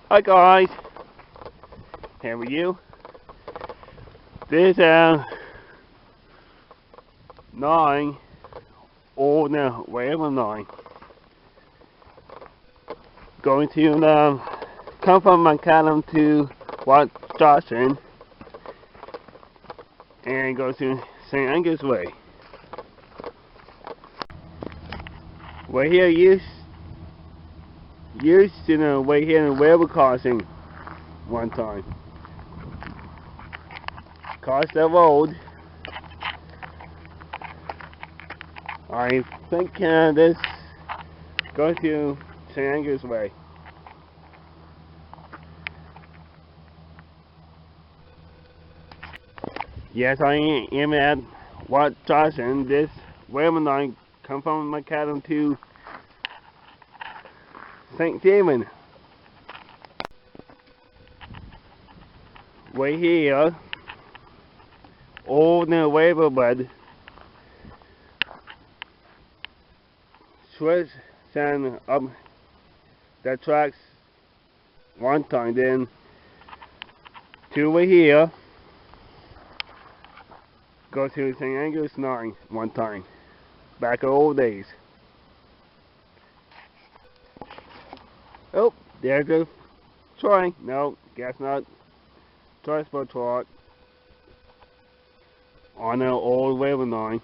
Hi guys, how are you? This 9 or no, whatever 9. Going to come from McCallum to Wat Johnson and go to St. Angus Way. We're here used to the way here in railroad crossing one time. Cross the road. I think this goes to St. Angus Way. Yes, I am at Wat Johnson. This railroad line come from McCallum to St. Stephen. We're here, all the railroad bed. Switch send up the tracks one time, then two over here, go to St. Angus 9 one time, back in old days. Oh, there's a trolley. No, guess not. Transport truck on an old railroad line.